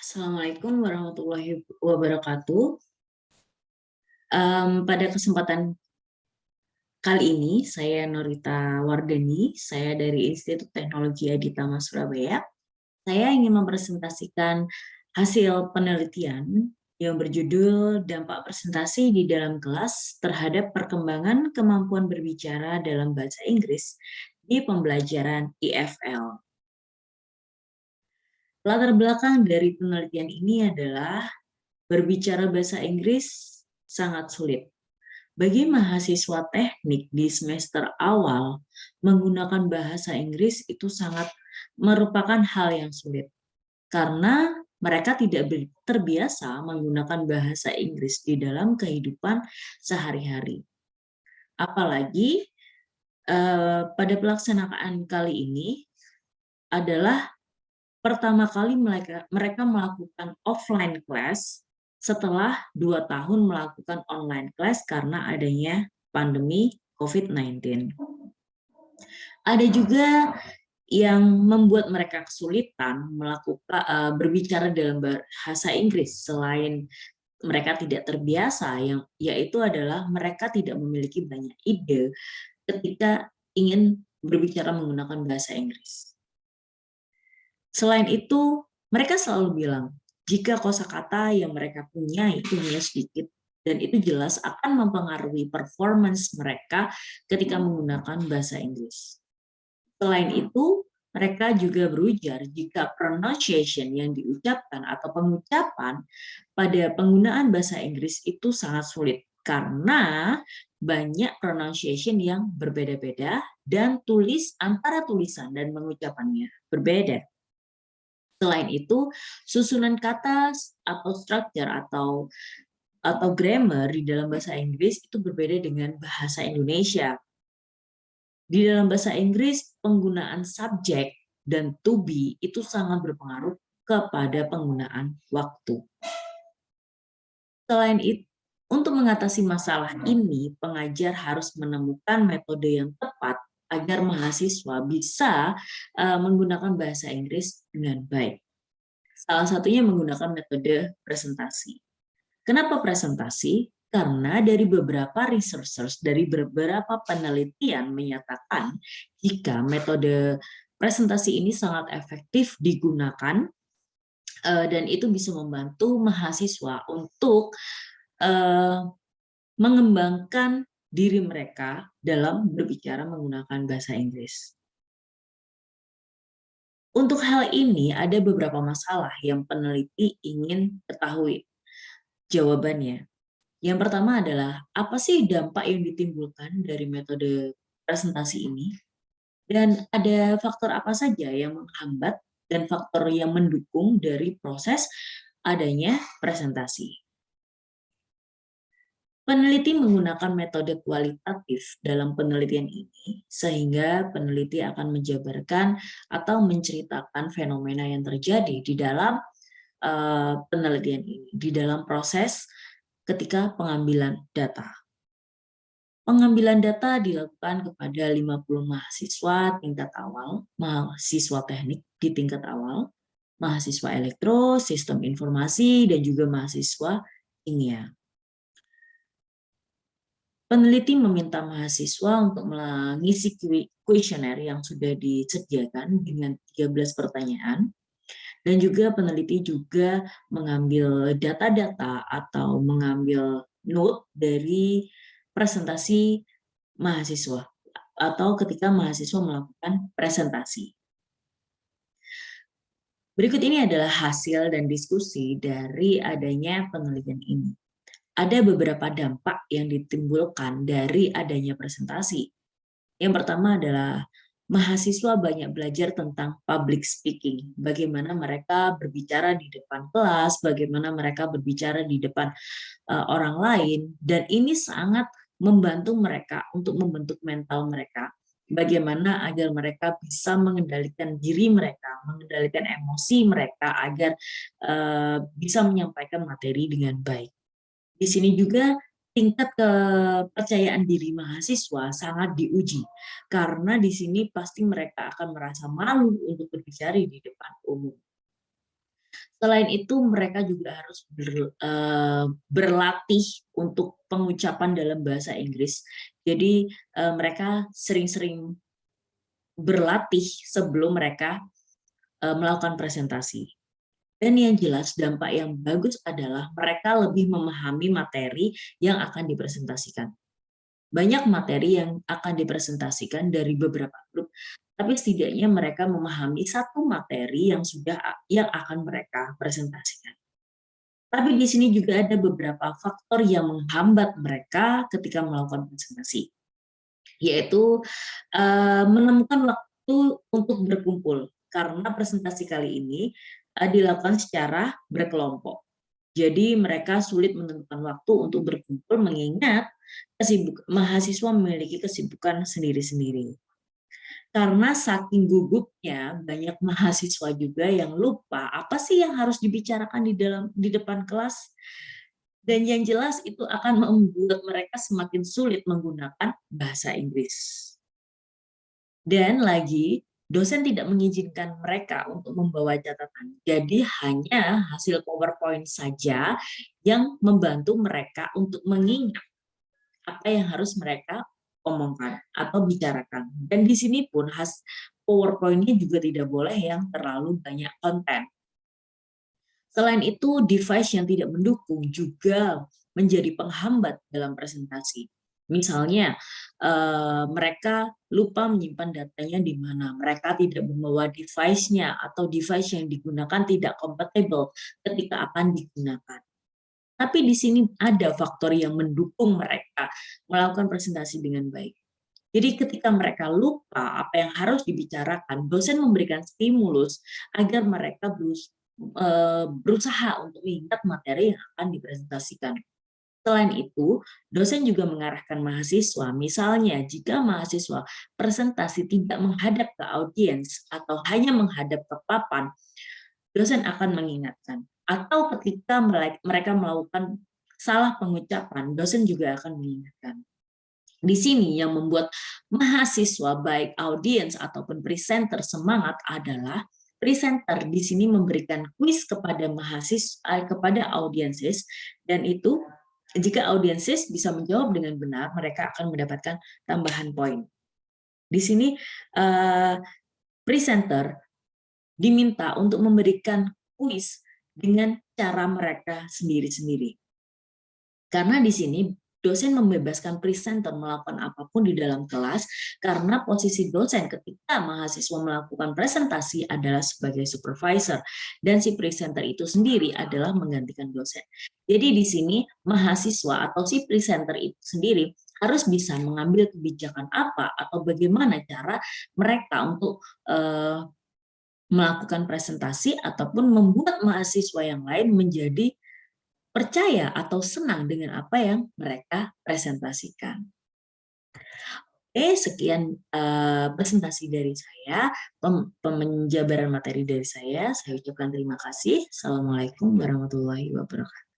Assalamualaikum warahmatullahi wabarakatuh. Pada kesempatan kali ini, saya Norita Wardani, saya dari Institut Teknologi Aditama Surabaya. Saya ingin mempresentasikan hasil penelitian yang berjudul Dampak Presentasi di dalam kelas terhadap perkembangan kemampuan berbicara dalam bahasa Inggris di pembelajaran IFL. Latar belakang dari penelitian ini adalah berbicara bahasa Inggris sangat sulit. Bagi mahasiswa teknik di semester awal, menggunakan bahasa Inggris itu sangat merupakan hal yang sulit. Karena mereka tidak terbiasa menggunakan bahasa Inggris di dalam kehidupan sehari-hari. Apalagi pada pelaksanaan kali ini adalah pertama kali mereka melakukan offline class setelah 2 tahun melakukan online class karena adanya pandemi COVID-19. Ada juga yang membuat mereka kesulitan melakukan berbicara dalam bahasa Inggris selain mereka tidak terbiasa, yaitu adalah mereka tidak memiliki banyak ide ketika ingin berbicara menggunakan bahasa Inggris. Selain itu, mereka selalu bilang, jika kosakata yang mereka punya itu hanya sedikit, dan itu jelas akan mempengaruhi performance mereka ketika menggunakan bahasa Inggris. Selain itu, mereka juga berujar jika pronunciation yang diucapkan atau pengucapan pada penggunaan bahasa Inggris itu sangat sulit karena banyak pronunciation yang berbeda-beda dan antara tulisan dan mengucapannya berbeda. Selain itu, susunan kata atau structure atau grammar di dalam bahasa Inggris itu berbeda dengan bahasa Indonesia. Di dalam bahasa Inggris, penggunaan subjek dan to be itu sangat berpengaruh kepada penggunaan waktu. Selain itu, untuk mengatasi masalah ini, pengajar harus menemukan metode yang tepat agar mahasiswa bisa menggunakan bahasa Inggris dengan baik. Salah satunya menggunakan metode presentasi. Kenapa presentasi? Karena dari beberapa researchers, dari beberapa penelitian menyatakan jika metode presentasi ini sangat efektif digunakan dan itu bisa membantu mahasiswa untuk mengembangkan diri mereka dalam berbicara menggunakan bahasa Inggris. Untuk hal ini ada beberapa masalah yang peneliti ingin ketahui jawabannya. Yang pertama adalah, apa sih dampak yang ditimbulkan dari metode presentasi ini? Dan ada faktor apa saja yang menghambat dan faktor yang mendukung dari proses adanya presentasi. Peneliti menggunakan metode kualitatif dalam penelitian ini, sehingga peneliti akan menjabarkan atau menceritakan fenomena yang terjadi di dalam penelitian ini, di dalam proses ketika pengambilan data. Pengambilan data dilakukan kepada 50 mahasiswa tingkat awal, mahasiswa teknik di tingkat awal, mahasiswa elektro, sistem informasi, dan juga mahasiswa kimia. Peneliti meminta mahasiswa untuk mengisi kuesioner yang sudah disediakan dengan 13 pertanyaan, dan juga peneliti juga mengambil data-data atau mengambil note dari presentasi mahasiswa atau ketika mahasiswa melakukan presentasi. Berikut ini adalah hasil dan diskusi dari adanya penelitian ini. Ada beberapa dampak yang ditimbulkan dari adanya presentasi. Yang pertama adalah mahasiswa banyak belajar tentang public speaking, bagaimana mereka berbicara di depan kelas, bagaimana mereka berbicara di depan orang lain, dan ini sangat membantu mereka untuk membentuk mental mereka. Bagaimana agar mereka bisa mengendalikan diri mereka, mengendalikan emosi mereka agar bisa menyampaikan materi dengan baik. Di sini juga tingkat kepercayaan diri mahasiswa sangat diuji, karena di sini pasti mereka akan merasa malu untuk berbicara di depan umum. Selain itu mereka juga harus berlatih untuk pengucapan dalam bahasa Inggris. Jadi mereka sering-sering berlatih sebelum mereka melakukan presentasi. Dan yang jelas dampak yang bagus adalah mereka lebih memahami materi yang akan dipresentasikan. Banyak materi yang akan dipresentasikan dari beberapa grup, tapi setidaknya mereka memahami satu materi yang akan mereka presentasikan. Tapi di sini juga ada beberapa faktor yang menghambat mereka ketika melakukan presentasi, yaitu menemukan waktu untuk berkumpul, karena presentasi kali ini dilakukan secara berkelompok. Jadi mereka sulit menentukan waktu untuk berkumpul mengingat mahasiswa memiliki kesibukan sendiri-sendiri. Karena saking gugupnya, banyak mahasiswa juga yang lupa apa sih yang harus dibicarakan di depan kelas. Dan yang jelas itu akan membuat mereka semakin sulit menggunakan bahasa Inggris. Dan lagi, dosen tidak mengizinkan mereka untuk membawa catatan. Jadi hanya hasil PowerPoint saja yang membantu mereka untuk mengingat apa yang harus mereka omongkan atau bicarakan. Dan di sini pun PowerPoint-nya juga tidak boleh yang terlalu banyak konten. Selain itu, device yang tidak mendukung juga menjadi penghambat dalam presentasi. Misalnya, mereka lupa menyimpan datanya di mana, mereka tidak membawa device-nya, atau device yang digunakan tidak kompatibel ketika akan digunakan. Tapi di sini ada faktor yang mendukung mereka melakukan presentasi dengan baik. Jadi ketika mereka lupa apa yang harus dibicarakan, dosen memberikan stimulus agar mereka berusaha untuk mengingat materi yang akan dipresentasikan. Selain itu, dosen juga mengarahkan mahasiswa, misalnya jika mahasiswa presentasi tidak menghadap ke audiens atau hanya menghadap ke papan, dosen akan mengingatkan. Atau ketika mereka melakukan salah pengucapan, dosen juga akan mengingatkan. Di sini yang membuat mahasiswa baik audiens ataupun presenter semangat adalah presenter di sini memberikan kuis kepada mahasiswa kepada audiences, dan itu jika audiences bisa menjawab dengan benar, mereka akan mendapatkan tambahan poin. Di sini presenter diminta untuk memberikan kuis dengan cara mereka sendiri-sendiri. Karena di sini dosen membebaskan presenter melakukan apapun di dalam kelas, karena posisi dosen ketika mahasiswa melakukan presentasi adalah sebagai supervisor, dan si presenter itu sendiri adalah menggantikan dosen. Jadi di sini mahasiswa atau si presenter itu sendiri harus bisa mengambil kebijakan apa atau bagaimana cara mereka untuk melakukan presentasi ataupun membuat mahasiswa yang lain menjadi percaya atau senang dengan apa yang mereka presentasikan. Oke, sekian presentasi dari saya, penjabaran materi dari saya. Saya ucapkan terima kasih. Assalamualaikum warahmatullahi wabarakatuh.